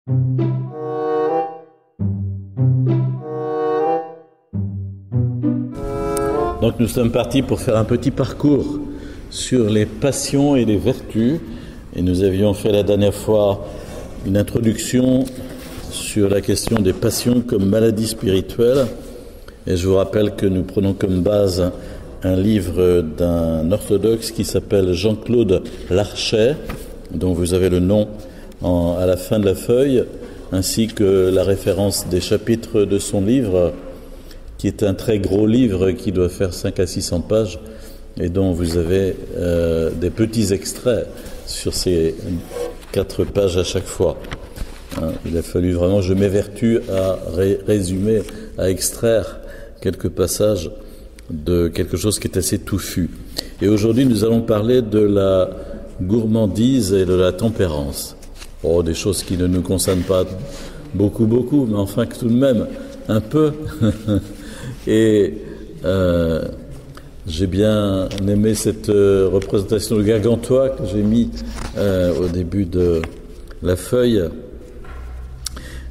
Donc nous sommes partis pour faire un petit parcours sur les passions et les vertus. Et nous avions fait la dernière fois une introduction sur la question des passions comme maladie spirituelle. Et je vous rappelle que nous prenons comme base un livre d'un orthodoxe qui s'appelle Jean-Claude Larchet, dont vous avez le nom à la fin de la feuille, ainsi que la référence des chapitres de son livre, qui est un très gros livre qui doit faire 500 à 600 pages et dont vous avez des petits extraits sur ces 4 pages à chaque fois. Il a fallu vraiment, je m'évertue à résumer, à extraire quelques passages de quelque chose qui est assez touffu. Et aujourd'hui, nous allons parler de la gourmandise et de la tempérance. Oh, des choses qui ne nous concernent pas beaucoup, mais enfin que tout de même, un peu. Et j'ai bien aimé cette représentation de Gargantua que j'ai mis au début de la feuille.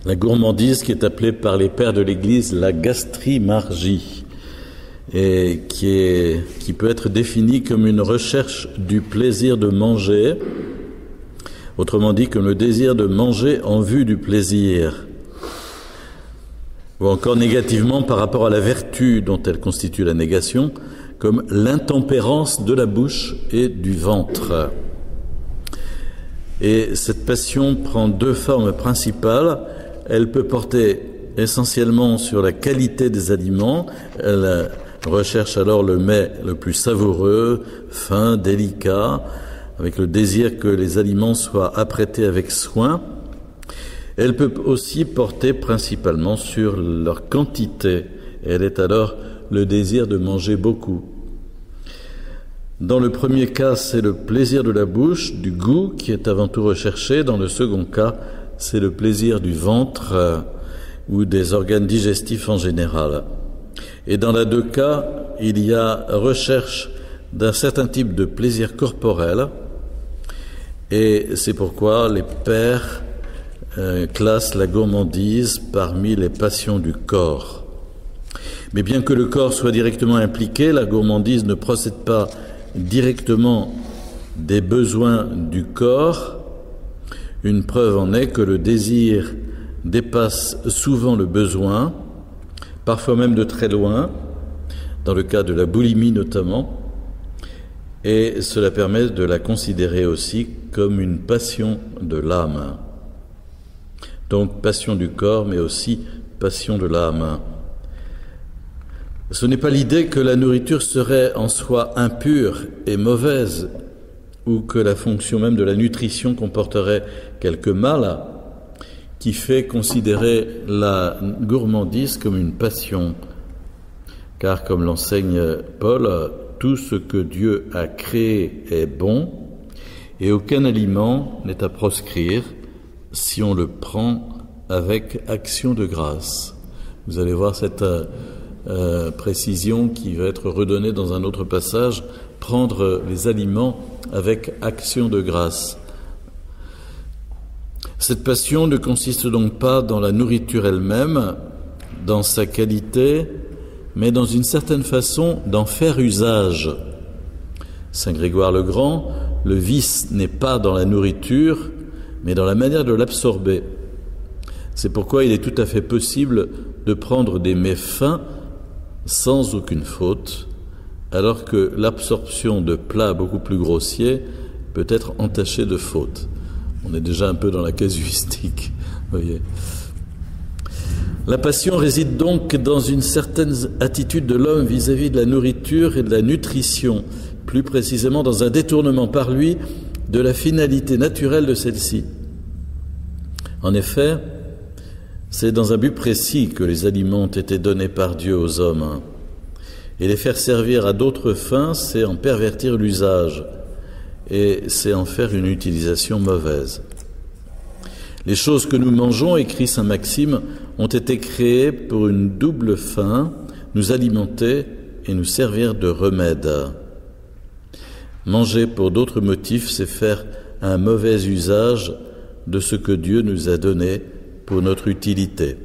La gourmandise qui est appelée par les pères de l'Église la gastrimargie et qui peut être définie comme une recherche du plaisir de manger, autrement dit comme le désir de manger en vue du plaisir, ou encore négativement par rapport à la vertu dont elle constitue la négation, comme l'intempérance de la bouche et du ventre. Et cette passion prend 2 formes principales. Elle peut porter essentiellement sur la qualité des aliments. Elle recherche alors le mets le plus savoureux, fin, délicat, avec le désir que les aliments soient apprêtés avec soin. Elle peut aussi porter principalement sur leur quantité. Elle est alors le désir de manger beaucoup. Dans le premier cas, c'est le plaisir de la bouche, du goût qui est avant tout recherché. Dans le second cas, c'est le plaisir du ventre ou des organes digestifs en général. Et dans les 2 cas, il y a recherche d'un certain type de plaisir corporel. Et c'est pourquoi les pères classe la gourmandise parmi les passions du corps. Mais bien que le corps soit directement impliqué, la gourmandise ne procède pas directement des besoins du corps. Une preuve en est que le désir dépasse souvent le besoin, parfois même de très loin, dans le cas de la boulimie notamment, et cela permet de la considérer aussi comme une passion de l'âme. Donc passion du corps, mais aussi passion de l'âme. Ce n'est pas l'idée que la nourriture serait en soi impure et mauvaise, ou que la fonction même de la nutrition comporterait quelque mal, qui fait considérer la gourmandise comme une passion. Car comme l'enseigne Paul, tout ce que Dieu a créé est bon, et aucun aliment n'est à proscrire, si on le prend avec action de grâce. Vous allez voir cette précision qui va être redonnée dans un autre passage, prendre les aliments avec action de grâce. Cette passion ne consiste donc pas dans la nourriture elle-même, dans sa qualité, mais dans une certaine façon d'en faire usage. Saint Grégoire le Grand, le vice n'est pas dans la nourriture, mais dans la manière de l'absorber. C'est pourquoi il est tout à fait possible de prendre des mets fins sans aucune faute, alors que l'absorption de plats beaucoup plus grossiers peut être entachée de fautes. On est déjà un peu dans la casuistique, voyez. La passion réside donc dans une certaine attitude de l'homme vis-à-vis de la nourriture et de la nutrition, plus précisément dans un détournement par lui de la finalité naturelle de celle-ci. En effet, c'est dans un but précis que les aliments ont été donnés par Dieu aux hommes. Et les faire servir à d'autres fins, c'est en pervertir l'usage et c'est en faire une utilisation mauvaise. Les choses que nous mangeons, écrit saint Maxime, ont été créées pour une double fin, nous alimenter et nous servir de remède. Manger pour d'autres motifs, c'est faire un mauvais usage de ce que Dieu nous a donné pour notre utilité.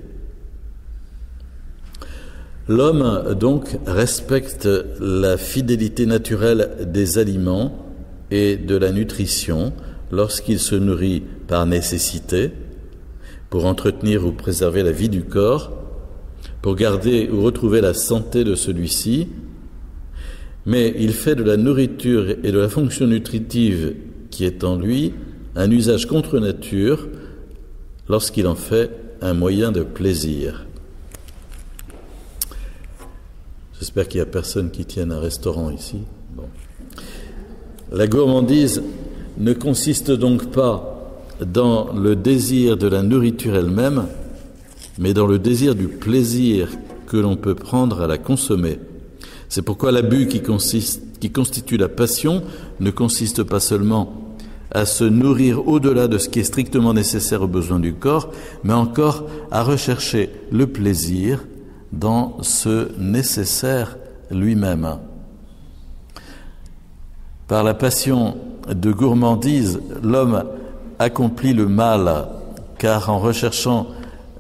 L'homme, donc, respecte la fidélité naturelle des aliments et de la nutrition lorsqu'il se nourrit par nécessité, pour entretenir ou préserver la vie du corps, pour garder ou retrouver la santé de celui-ci, mais il fait de la nourriture et de la fonction nutritive qui est en lui un usage contre nature lorsqu'il en fait un moyen de plaisir. J'espère qu'il n'y a personne qui tienne un restaurant ici. Bon. La gourmandise ne consiste donc pas dans le désir de la nourriture elle-même, mais dans le désir du plaisir que l'on peut prendre à la consommer. C'est pourquoi l'abus qui constitue la passion ne consiste pas seulement à se nourrir au-delà de ce qui est strictement nécessaire aux besoins du corps, mais encore à rechercher le plaisir dans ce nécessaire lui-même. Par la passion de gourmandise, l'homme accomplit le mal, car en recherchant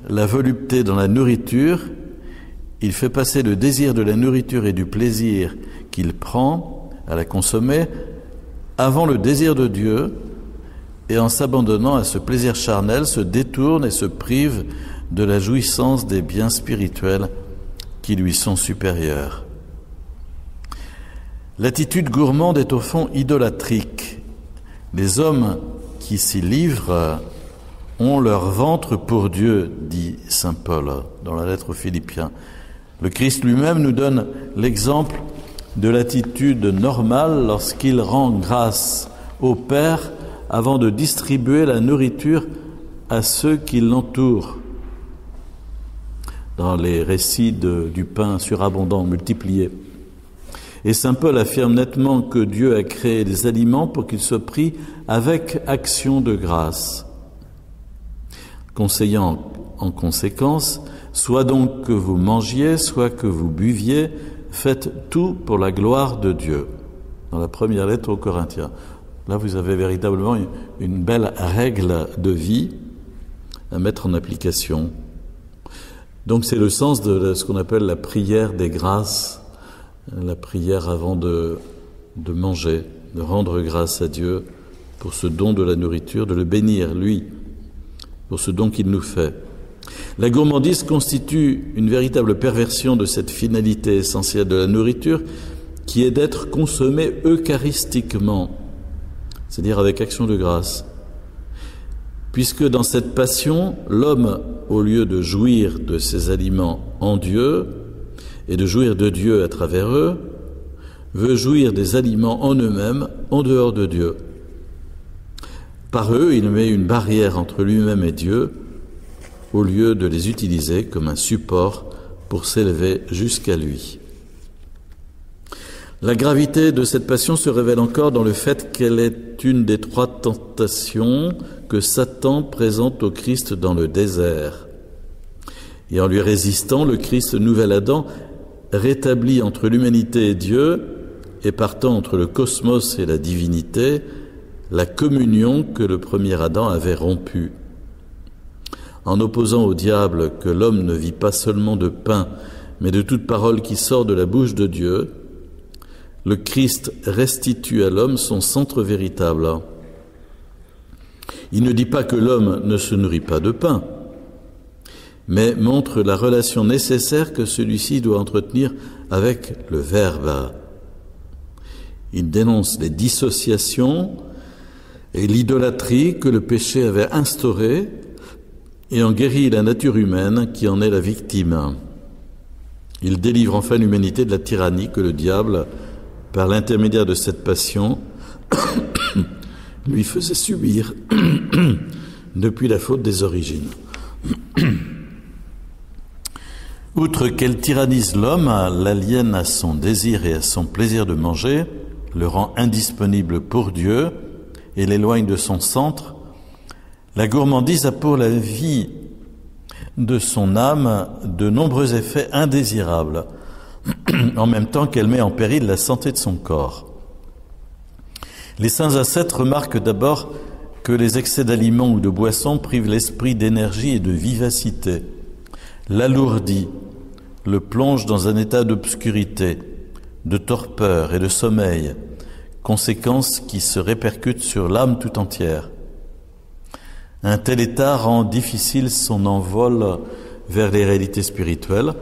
la volupté dans la nourriture, il fait passer le désir de la nourriture et du plaisir qu'il prend à la consommer avant le désir de Dieu, et en s'abandonnant à ce plaisir charnel, se détourne et se prive de la jouissance des biens spirituels qui lui sont supérieurs. L'attitude gourmande est au fond idolâtrique. Les hommes qui s'y livrent ont leur ventre pour Dieu, dit saint Paul dans la lettre aux Philippiens. Le Christ lui-même nous donne l'exemple de l'attitude normale lorsqu'il rend grâce au Père avant de distribuer la nourriture à ceux qui l'entourent. Dans les récits du pain surabondant, multiplié. Et saint Paul affirme nettement que Dieu a créé des aliments pour qu'ils soient pris avec action de grâce. Conseillant en conséquence, soit donc que vous mangiez, soit que vous buviez, faites tout pour la gloire de Dieu. Dans la première lettre aux Corinthiens. Là, vous avez véritablement une belle règle de vie à mettre en application. Donc c'est le sens de ce qu'on appelle la prière des grâces, la prière avant de manger, de rendre grâce à Dieu pour ce don de la nourriture, de le bénir, lui, pour ce don qu'il nous fait. La gourmandise constitue une véritable perversion de cette finalité essentielle de la nourriture qui est d'être consommée eucharistiquement, c'est-à-dire avec action de grâce. Puisque dans cette passion, l'homme, au lieu de jouir de ses aliments en Dieu et de jouir de Dieu à travers eux, veut jouir des aliments en eux-mêmes, en dehors de Dieu. Par eux, il met une barrière entre lui-même et Dieu, au lieu de les utiliser comme un support pour s'élever jusqu'à lui. La gravité de cette passion se révèle encore dans le fait qu'elle est une des 3 tentations que Satan présente au Christ dans le désert. Et en lui résistant, le Christ, nouvel Adam, rétablit entre l'humanité et Dieu, et partant entre le cosmos et la divinité, la communion que le premier Adam avait rompue. En opposant au diable que l'homme ne vit pas seulement de pain, mais de toute parole qui sort de la bouche de Dieu, le Christ restitue à l'homme son centre véritable. Il ne dit pas que l'homme ne se nourrit pas de pain, mais montre la relation nécessaire que celui-ci doit entretenir avec le Verbe. Il dénonce les dissociations et l'idolâtrie que le péché avait instaurées et en guérit la nature humaine qui en est la victime. Il délivre enfin l'humanité de la tyrannie que le diable, par l'intermédiaire de cette passion, lui faisait subir depuis la faute des origines. Outre qu'elle tyrannise l'homme, l'aliène à son désir et à son plaisir de manger, le rend indisponible pour Dieu et l'éloigne de son centre, la gourmandise a pour la vie de son âme de nombreux effets indésirables, en même temps qu'elle met en péril la santé de son corps. Les saints ascètes remarquent d'abord que les excès d'aliments ou de boissons privent l'esprit d'énergie et de vivacité, l'alourdit, le plonge dans un état d'obscurité, de torpeur et de sommeil, conséquences qui se répercutent sur l'âme tout entière. Un tel état rend difficile son envol vers les réalités spirituelles,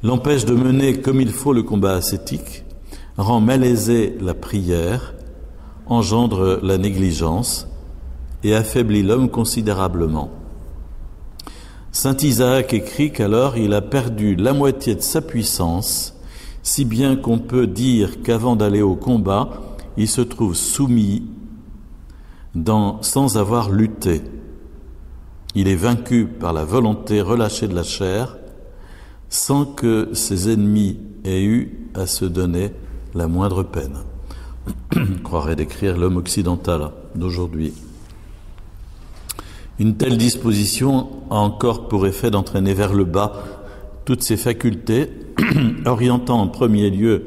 l'empêche de mener comme il faut le combat ascétique, rend malaisée la prière, engendre la négligence et affaiblit l'homme considérablement. Saint Isaac écrit qu'alors il a perdu la moitié de sa puissance, si bien qu'on peut dire qu'avant d'aller au combat, il se trouve soumis sans avoir lutté. Il est vaincu par la volonté relâchée de la chair, sans que ses ennemis aient eu à se donner la moindre peine. On croirait décrire l'homme occidental d'aujourd'hui. Une telle disposition a encore pour effet d'entraîner vers le bas toutes ses facultés, orientant en premier lieu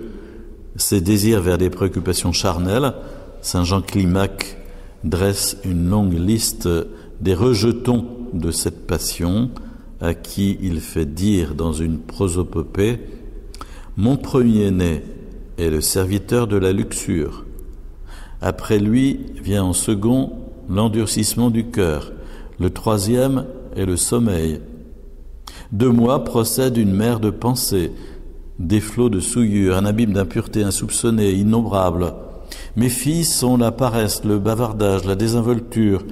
ses désirs vers des préoccupations charnelles. Saint Jean Climac dresse une longue liste des rejetons de cette passion, à qui il fait dire dans une prosopopée « Mon premier-né est le serviteur de la luxure. Après lui vient en second l'endurcissement du cœur. Le troisième est le sommeil. De moi procède une mer de pensées, des flots de souillure, un abîme d'impureté insoupçonnée, innombrable. Mes filles sont la paresse, le bavardage, la désinvolture,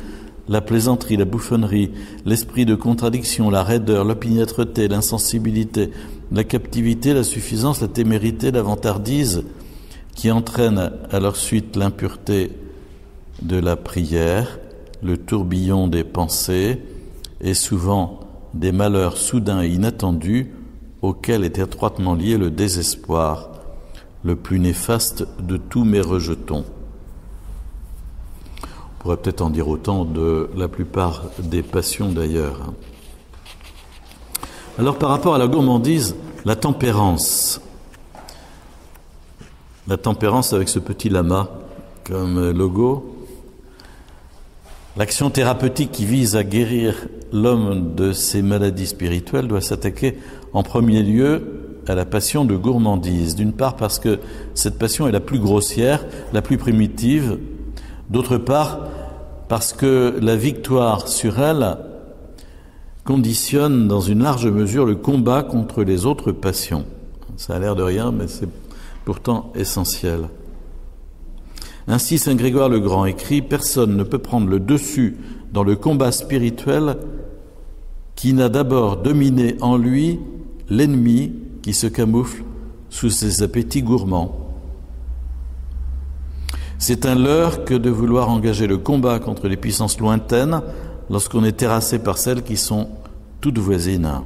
la plaisanterie, la bouffonnerie, l'esprit de contradiction, la raideur, l'opiniâtreté, l'insensibilité, la captivité, la suffisance, la témérité, la vantardise, qui entraînent à leur suite l'impureté de la prière, le tourbillon des pensées et souvent des malheurs soudains et inattendus auxquels est étroitement lié le désespoir, le plus néfaste de tous mes rejetons. On pourrait peut-être en dire autant de la plupart des passions d'ailleurs. Alors par rapport à la gourmandise, la tempérance avec ce petit lama comme logo, l'action thérapeutique qui vise à guérir l'homme de ses maladies spirituelles doit s'attaquer en premier lieu à la passion de gourmandise. D'une part parce que cette passion est la plus grossière, la plus primitive. D'autre part parce que la victoire sur elle conditionne dans une large mesure le combat contre les autres passions. Ça a l'air de rien, mais c'est pourtant essentiel. Ainsi, Saint Grégoire le Grand écrit « Personne ne peut prendre le dessus dans le combat spirituel qui n'a d'abord dominé en lui l'ennemi qui se camoufle sous ses appétits gourmands. C'est un leurre que de vouloir engager le combat contre les puissances lointaines lorsqu'on est terrassé par celles qui sont toutes voisines.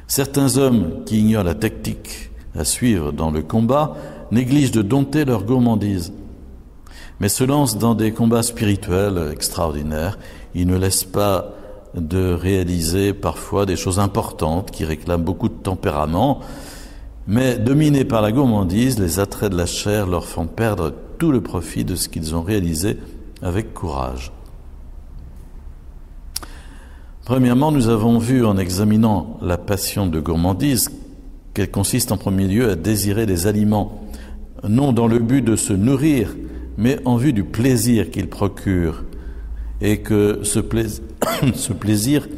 Certains hommes qui ignorent la tactique à suivre dans le combat négligent de dompter leur gourmandise, mais se lancent dans des combats spirituels extraordinaires. Ils ne laissent pas de réaliser parfois des choses importantes qui réclament beaucoup de tempérament, mais dominés par la gourmandise, les attraits de la chair leur font perdre tout le profit de ce qu'ils ont réalisé avec courage. Premièrement, nous avons vu en examinant la passion de gourmandise qu'elle consiste en premier lieu à désirer des aliments, non dans le but de se nourrir, mais en vue du plaisir qu'ils procurent, et que ce plaisir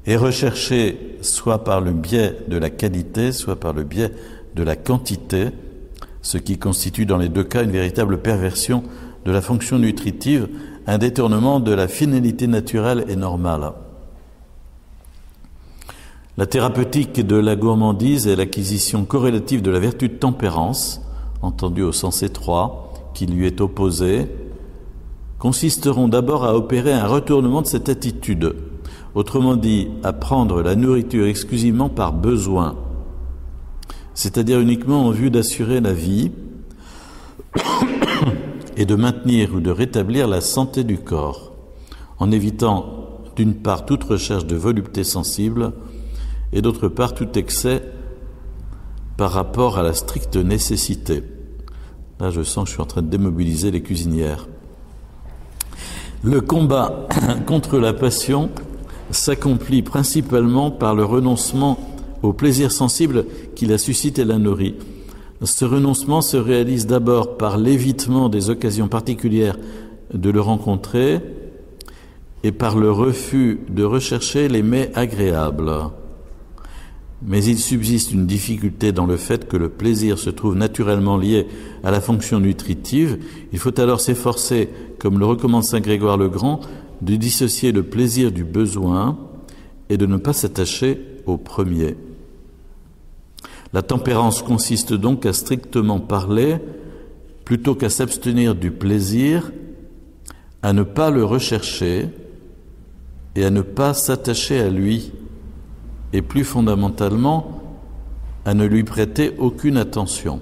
est recherché soit par le biais de la qualité, soit par le biais de la quantité, ce qui constitue dans les deux cas une véritable perversion de la fonction nutritive, un détournement de la finalité naturelle et normale. La thérapeutique de la gourmandise et l'acquisition corrélative de la vertu de tempérance, entendue au sens étroit, qui lui est opposée, consisteront d'abord à opérer un retournement de cette attitude, autrement dit, à prendre la nourriture exclusivement par besoin, c'est-à-dire uniquement en vue d'assurer la vie et de maintenir ou de rétablir la santé du corps, en évitant d'une part toute recherche de volupté sensible et d'autre part tout excès par rapport à la stricte nécessité. Là, je sens que je suis en train de démobiliser les cuisinières. Le combat contre la passion s'accomplit principalement par le renoncement au plaisir sensible qui la suscite et la nourrit. Ce renoncement se réalise d'abord par l'évitement des occasions particulières de le rencontrer et par le refus de rechercher les mets agréables. Mais il subsiste une difficulté dans le fait que le plaisir se trouve naturellement lié à la fonction nutritive. Il faut alors s'efforcer, comme le recommande saint Grégoire le Grand, de dissocier le plaisir du besoin et de ne pas s'attacher au premier. La tempérance consiste donc à strictement parler, plutôt qu'à s'abstenir du plaisir, à ne pas le rechercher et à ne pas s'attacher à lui, et plus fondamentalement, à ne lui prêter aucune attention.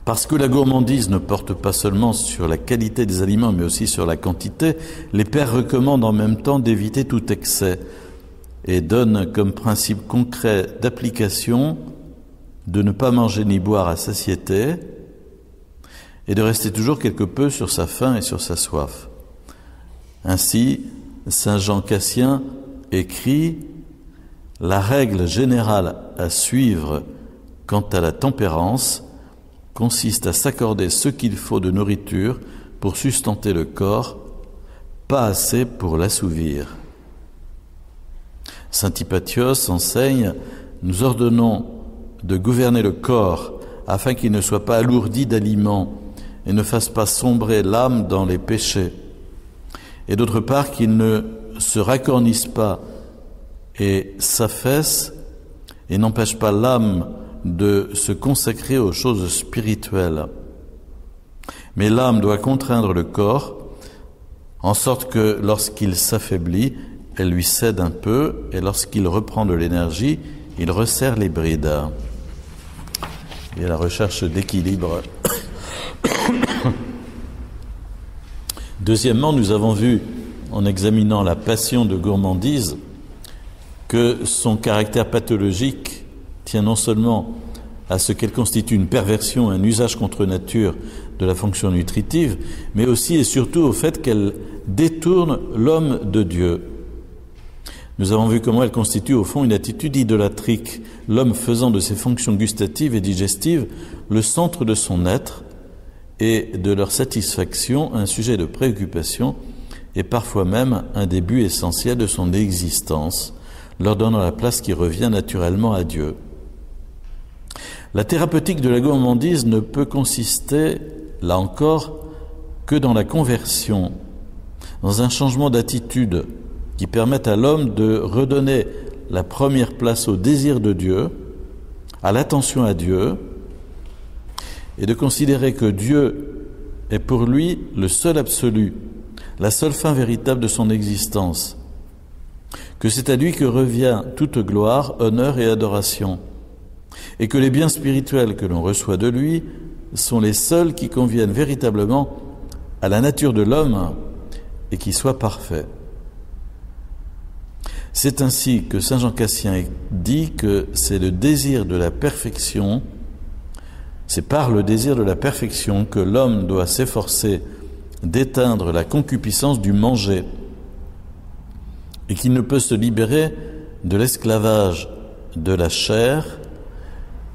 Parce que la gourmandise ne porte pas seulement sur la qualité des aliments, mais aussi sur la quantité, les pères recommandent en même temps d'éviter tout excès et donnent comme principe concret d'application de ne pas manger ni boire à satiété et de rester toujours quelque peu sur sa faim et sur sa soif. Ainsi, saint Jean Cassien écrit « La règle générale à suivre quant à la tempérance consiste à s'accorder ce qu'il faut de nourriture pour sustenter le corps, pas assez pour l'assouvir. » Saint Hypatios enseigne « Nous ordonnons de gouverner le corps afin qu'il ne soit pas alourdi d'aliments et ne fasse pas sombrer l'âme dans les péchés, et d'autre part qu'il ne se racornisse pas et s'affaisse et n'empêche pas l'âme de se consacrer aux choses spirituelles. Mais l'âme doit contraindre le corps en sorte que lorsqu'il s'affaiblit, elle lui cède un peu et lorsqu'il reprend de l'énergie, il resserre les brides. Et la recherche d'équilibre. Deuxièmement, nous avons vu, en examinant la passion de gourmandise, que son caractère pathologique tient non seulement à ce qu'elle constitue une perversion, un usage contre nature de la fonction nutritive, mais aussi et surtout au fait qu'elle détourne l'homme de Dieu. Nous avons vu comment elle constitue au fond une attitude idolâtrique, l'homme faisant de ses fonctions gustatives et digestives le centre de son être et de leur satisfaction un sujet de préoccupation et parfois même un des buts essentiels de son existence, leur donnant la place qui revient naturellement à Dieu. La thérapeutique de la gourmandise ne peut consister, là encore, que dans la conversion, dans un changement d'attitude qui permette à l'homme de redonner la première place au désir de Dieu, à l'attention à Dieu, et de considérer que Dieu est pour lui le seul absolu, la seule fin véritable de son existence, que c'est à lui que revient toute gloire, honneur et adoration, et que les biens spirituels que l'on reçoit de lui sont les seuls qui conviennent véritablement à la nature de l'homme et qui soient parfaits. C'est ainsi que saint Jean Cassien dit que c'est le désir de la perfection, c'est par le désir de la perfection que l'homme doit s'efforcer d'éteindre la concupiscence du manger et qu'il ne peut se libérer de l'esclavage de la chair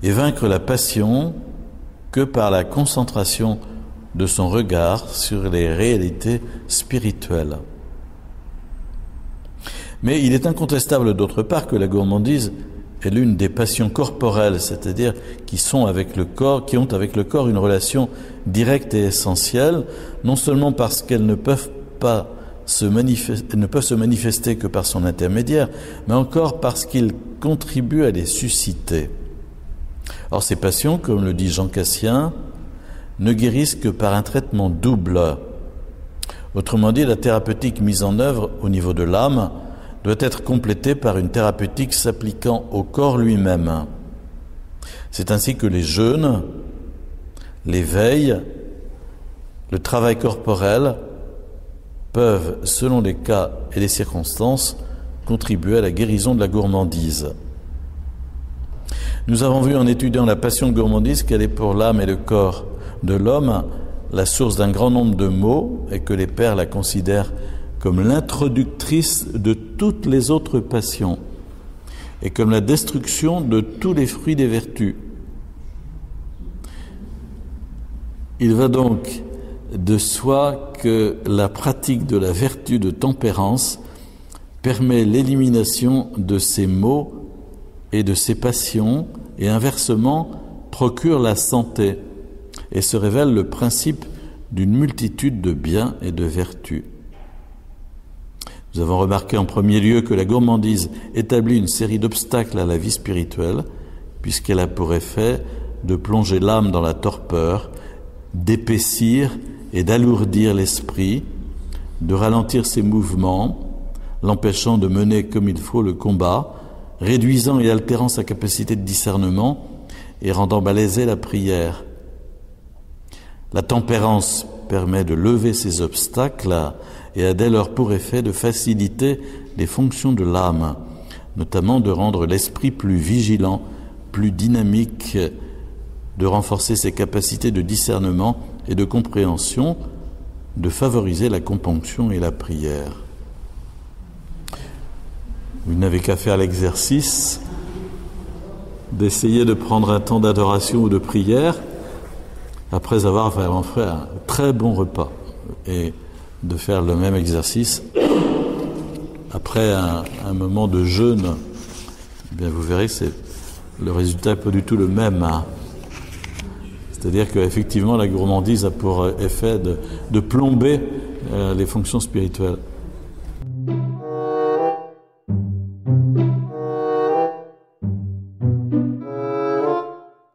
et vaincre la passion que par la concentration de son regard sur les réalités spirituelles. Mais il est incontestable d'autre part que la gourmandise est l'une des passions corporelles, c'est-à-dire qui ont avec le corps une relation directe et essentielle, non seulement parce qu'elles ne peuvent se manifester que par son intermédiaire, mais encore parce qu'il contribue à les susciter. Or, ces passions, comme le dit Jean Cassien, ne guérissent que par un traitement double. Autrement dit, la thérapeutique mise en œuvre au niveau de l'âme doit être complétée par une thérapeutique s'appliquant au corps lui-même. C'est ainsi que les jeûnes, les veilles, le travail corporel peuvent, selon les cas et les circonstances, contribuer à la guérison de la gourmandise. Nous avons vu en étudiant la passion de gourmandise qu'elle est pour l'âme et le corps de l'homme la source d'un grand nombre de maux et que les pères la considèrent comme l'introductrice de toutes les autres passions et comme la destruction de tous les fruits des vertus. Il va donc de soi que la pratique de la vertu de tempérance permet l'élimination de ces maux et de ces passions et inversement procure la santé et se révèle le principe d'une multitude de biens et de vertus. Nous avons remarqué en premier lieu que la gourmandise établit une série d'obstacles à la vie spirituelle, puisqu'elle a pour effet de plonger l'âme dans la torpeur, d'épaissir et d'alourdir l'esprit, de ralentir ses mouvements, l'empêchant de mener comme il faut le combat, réduisant et altérant sa capacité de discernement et rendant malaisée la prière. La tempérance permet de lever ces obstacles et a dès lors pour effet de faciliter les fonctions de l'âme, notamment de rendre l'esprit plus vigilant, plus dynamique, de renforcer ses capacités de discernement et de compréhension, de favoriser la componction et la prière. Vous n'avez qu'à faire l'exercice d'essayer de prendre un temps d'adoration ou de prière après avoir vraiment fait un très bon repas et de faire le même exercice après un moment de jeûne. Eh bien, vous verrez que le résultat n'est pas du tout le même. C'est-à-dire qu'effectivement, la gourmandise a pour effet de plomber les fonctions spirituelles.